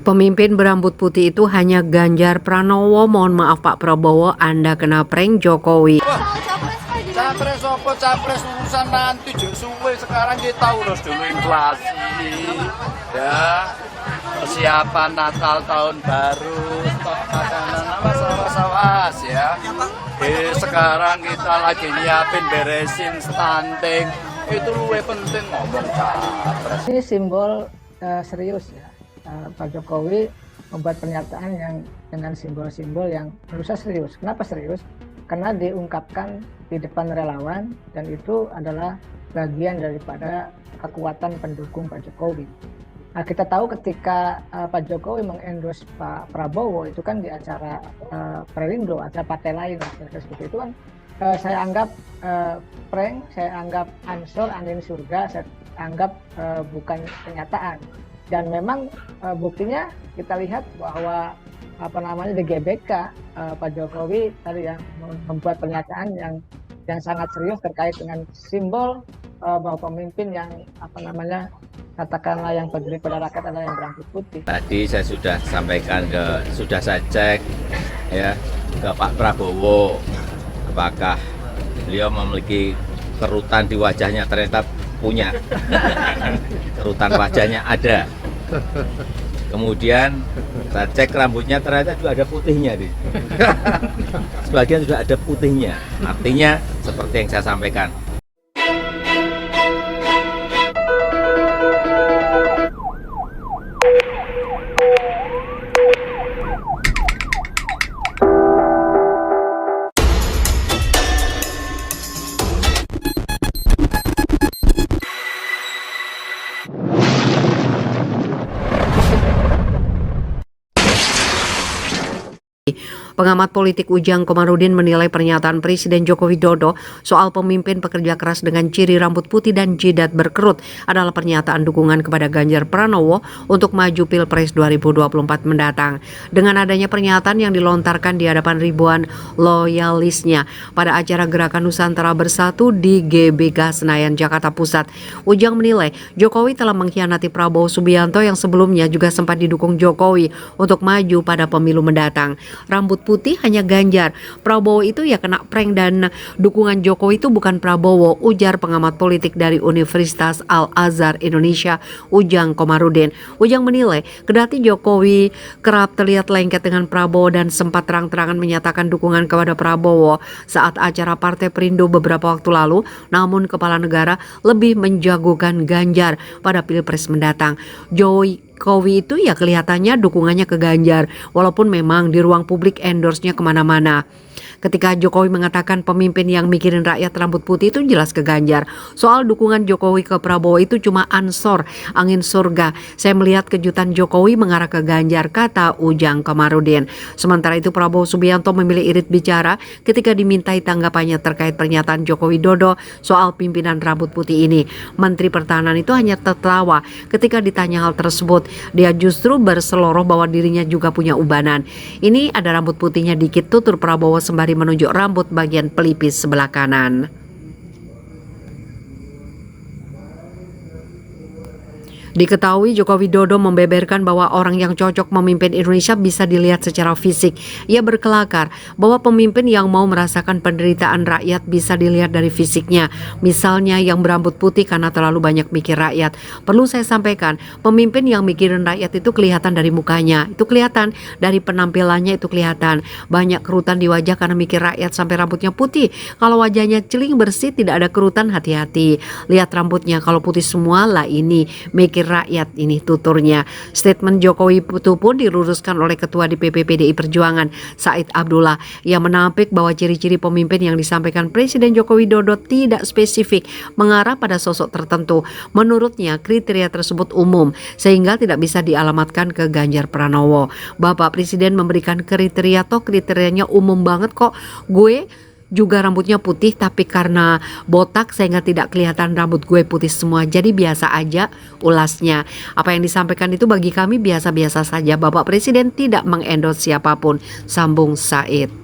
Pemimpin berambut putih itu hanya Ganjar Pranowo. Mohon maaf Pak Prabowo, Anda kena prank Jokowi. Capres apa capres urusan nanti suwe, sekarang kita urus dulu inflasi ya, persiapan Natal tahun baru, stok makanan awas ya. Sekarang kita lagi nyiapin beresin stunting, itu lebih penting ngomong capres. Ini simbol serius ya. Pak Jokowi membuat pernyataan yang dengan simbol-simbol yang menurut saya serius. Kenapa serius? Karena diungkapkan di depan relawan dan itu adalah bagian daripada kekuatan pendukung Pak Jokowi. Nah, kita tahu ketika Pak Jokowi mengendorse Pak Prabowo itu kan di acara Perindo, acara partai lain, seperti itu kan saya anggap prank, saya anggap ansor angin surga, saya anggap bukan kenyataan. Dan memang buktinya kita lihat bahwa di GBK Pak Jokowi tadi yang membuat pernyataan yang sangat serius terkait dengan simbol bahwa pemimpin yang katakanlah yang peduli pada rakyat adalah yang berambut putih. Tadi saya sudah sampaikan sudah saya cek ya ke Pak Prabowo apakah beliau memiliki kerutan di wajahnya, ternyata punya. Kerutan wajahnya ada. Kemudian saya cek rambutnya, ternyata juga ada putihnya nih. Sebagian juga ada putihnya. Artinya seperti yang saya sampaikan. Pengamat politik Ujang Komarudin menilai pernyataan Presiden Joko Widodo soal pemimpin pekerja keras dengan ciri rambut putih dan jidat berkerut adalah pernyataan dukungan kepada Ganjar Pranowo untuk maju Pilpres 2024 mendatang. Dengan adanya pernyataan yang dilontarkan di hadapan ribuan loyalisnya pada acara Gerakan Nusantara Bersatu di GBK Senayan, Jakarta Pusat, Ujang menilai Jokowi telah mengkhianati Prabowo Subianto yang sebelumnya juga sempat didukung Jokowi untuk maju pada pemilu mendatang. Rambut putih hanya Ganjar, Prabowo itu ya kena prank dan dukungan Jokowi itu bukan Prabowo, ujar pengamat politik dari Universitas Al-Azhar Indonesia, Ujang Komarudin. Ujang menilai kendati Jokowi kerap terlihat lengket dengan Prabowo dan sempat terang-terangan menyatakan dukungan kepada Prabowo saat acara Partai Perindo beberapa waktu lalu, namun kepala negara lebih menjagokan Ganjar pada Pilpres mendatang. Jokowi itu ya kelihatannya dukungannya ke Ganjar, walaupun memang di ruang publik endorse-nya kemana-mana. Ketika Jokowi mengatakan pemimpin yang mikirin rakyat rambut putih itu jelas ke Ganjar. Soal dukungan Jokowi ke Prabowo itu cuma ansor, angin surga. Saya melihat kejutan Jokowi mengarah ke Ganjar, kata Ujang Komarudin. Sementara itu Prabowo Subianto memilih irit bicara ketika dimintai tanggapannya terkait pernyataan Joko Widodo soal pimpinan rambut putih ini. Menteri Pertahanan itu hanya tertawa ketika ditanya hal tersebut. Dia justru berseloroh bahwa dirinya juga punya ubanan. Ini ada rambut putihnya dikit, tutur Prabowo sembari menunjuk rambut bagian pelipis sebelah kanan. Diketahui Joko Widodo membeberkan bahwa orang yang cocok memimpin Indonesia bisa dilihat secara fisik. Ia berkelakar bahwa pemimpin yang mau merasakan penderitaan rakyat bisa dilihat dari fisiknya. Misalnya yang berambut putih karena terlalu banyak mikir rakyat. Perlu saya sampaikan, pemimpin yang mikirin rakyat itu kelihatan dari mukanya, itu kelihatan dari penampilannya, itu kelihatan. Banyak kerutan di wajah karena mikir rakyat sampai rambutnya putih. Kalau wajahnya celing bersih tidak ada kerutan, hati-hati. Lihat rambutnya, kalau putih semua lah ini mikir rakyat, ini tuturnya. Statement Jokowi itu pun diluruskan oleh Ketua DPP PDI Perjuangan Said Abdullah. Ia menampik bahwa ciri-ciri pemimpin yang disampaikan Presiden Joko Widodo tidak spesifik mengarah pada sosok tertentu. Menurutnya kriteria tersebut umum sehingga tidak bisa dialamatkan ke Ganjar Pranowo. Bapak Presiden memberikan kriteria, toh kriterianya umum banget kok. Gue juga rambutnya putih tapi karena botak sehingga tidak kelihatan rambut gue putih semua. Jadi biasa aja, ulasnya. Apa yang disampaikan itu bagi kami biasa-biasa saja. Bapak Presiden tidak mengendorse siapapun, sambung Said.